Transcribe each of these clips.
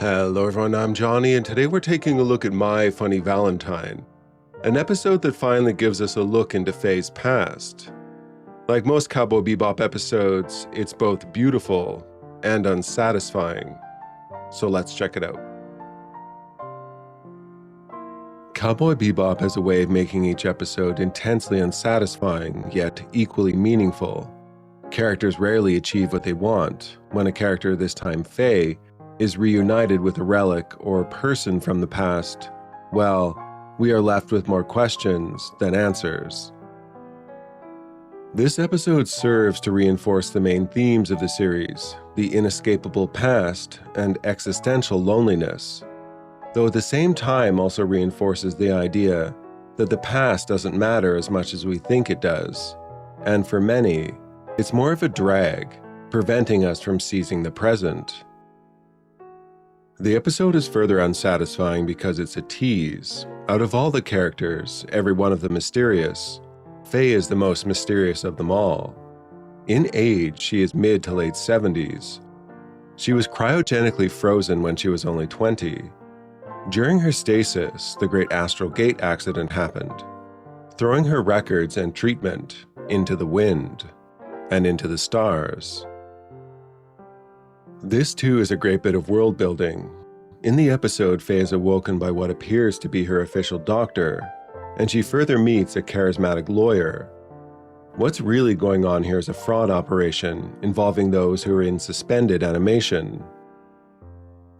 Hello everyone, I'm Johnny, and today we're taking a look at My Funny Valentine, an episode that finally gives us a look into Faye's past. Like most Cowboy Bebop episodes, it's both beautiful and unsatisfying. So let's check it out. Cowboy Bebop has a way of making each episode intensely unsatisfying, yet equally meaningful. Characters rarely achieve what they want. When a character, this time Faye, is reunited with a relic or person from the past, well, we are left with more questions than answers. This episode serves to reinforce the main themes of the series, the inescapable past and existential loneliness, though at the same time also reinforces the idea that the past doesn't matter as much as we think it does, and for many, it's more of a drag, preventing us from seizing the present. The episode is further unsatisfying because it's a tease. Out of all the characters, every one of them mysterious, Faye is the most mysterious of them all. In age, she is mid to late 70s. She was cryogenically frozen when she was only 20. During her stasis, the Great Astral Gate accident happened, throwing her records and treatment into the wind and into the stars. This too is a great bit of world building. In the episode, Faye is awoken by what appears to be her official doctor, and she further meets a charismatic lawyer. What's really going on here is a fraud operation involving those who are in suspended animation.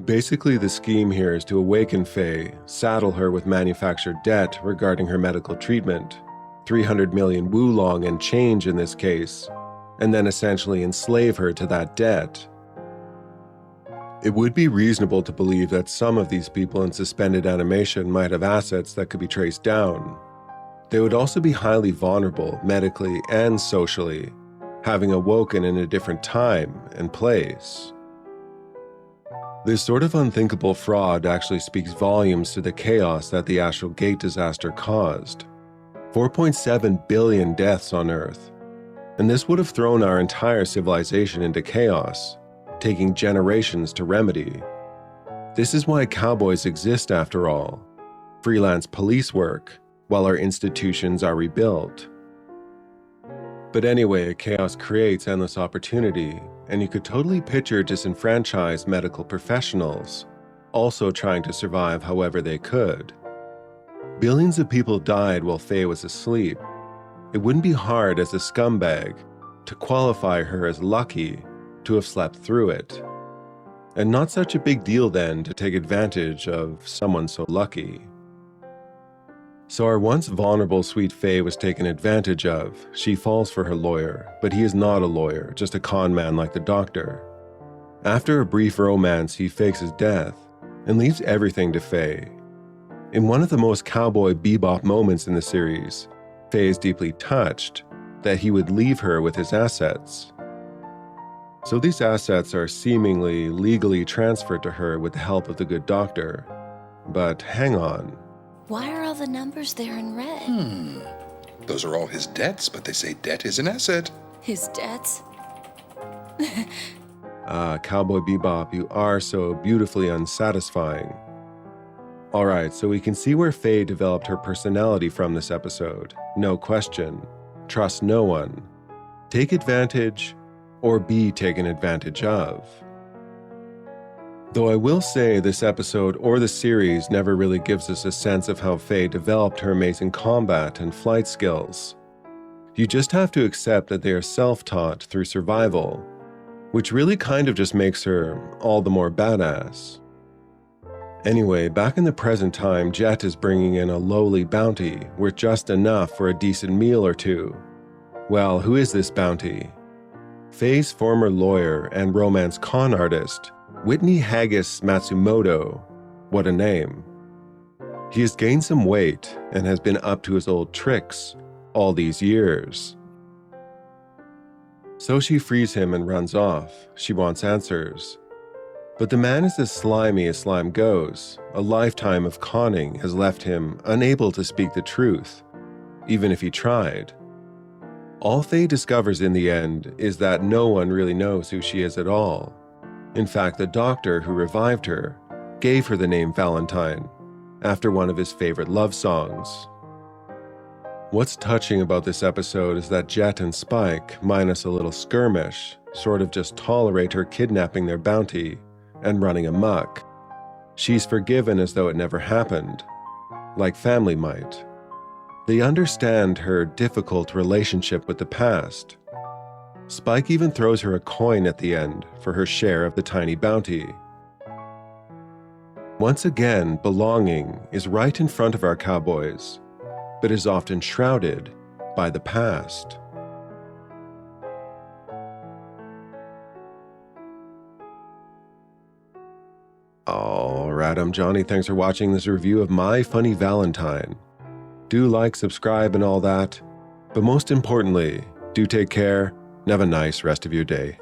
Basically, the scheme here is to awaken Faye, saddle her with manufactured debt regarding her medical treatment, 300 million wulong and change in this case, and then essentially enslave her to that debt. It would be reasonable to believe that some of these people in suspended animation might have assets that could be traced down. They would also be highly vulnerable medically and socially, having awoken in a different time and place. This sort of unthinkable fraud actually speaks volumes to the chaos that the Astral Gate disaster caused. 4.7 billion deaths on Earth, and this would have thrown our entire civilization into chaos, taking generations to remedy. This is why cowboys exist after all, freelance police work, while our institutions are rebuilt. But anyway, chaos creates endless opportunity, and you could totally picture disenfranchised medical professionals also trying to survive however they could. Billions of people died while Faye was asleep. It wouldn't be hard as a scumbag to qualify her as lucky to have slept through it. And not such a big deal then to take advantage of someone so lucky. So our once vulnerable sweet Faye was taken advantage of. She falls for her lawyer, but he is not a lawyer, just a con man like the doctor. After a brief romance, he fakes his death and leaves everything to Faye. In one of the most Cowboy Bebop moments in the series, Faye is deeply touched that he would leave her with his assets. So these assets are seemingly legally transferred to her with the help of the good doctor. But hang on. Why are all the numbers there in red? Those are all his debts, but they say debt is an asset. His debts? Cowboy Bebop, you are so beautifully unsatisfying. Alright, so we can see where Faye developed her personality from this episode. No question. Trust no one. Take advantage, or be taken advantage of. Though I will say this episode or the series never really gives us a sense of how Faye developed her amazing combat and flight skills. You just have to accept that they are self-taught through survival, which really kind of just makes her all the more badass. Anyway, back in the present time, Jet is bringing in a lowly bounty worth just enough for a decent meal or two. Well, who is this bounty? Faye's former lawyer and romance con artist, Whitney Haggis Matsumoto. What a name. He has gained some weight and has been up to his old tricks all these years. So she frees him and runs off. She wants answers. But the man is as slimy as slime goes. A lifetime of conning has left him unable to speak the truth, even if he tried. All Faye discovers in the end is that no one really knows who she is at all. In fact, the doctor who revived her gave her the name Valentine, after one of his favorite love songs. What's touching about this episode is that Jet and Spike, minus a little skirmish, sort of just tolerate her kidnapping their bounty and running amok. She's forgiven as though it never happened, like family might. They understand her difficult relationship with the past. Spike even throws her a coin at the end for her share of the tiny bounty. Once again, belonging is right in front of our cowboys, but is often shrouded by the past. Alright, I'm Johnny. Thanks for watching this review of My Funny Valentine. Do like, subscribe, and all that. But most importantly, do take care and have a nice rest of your day.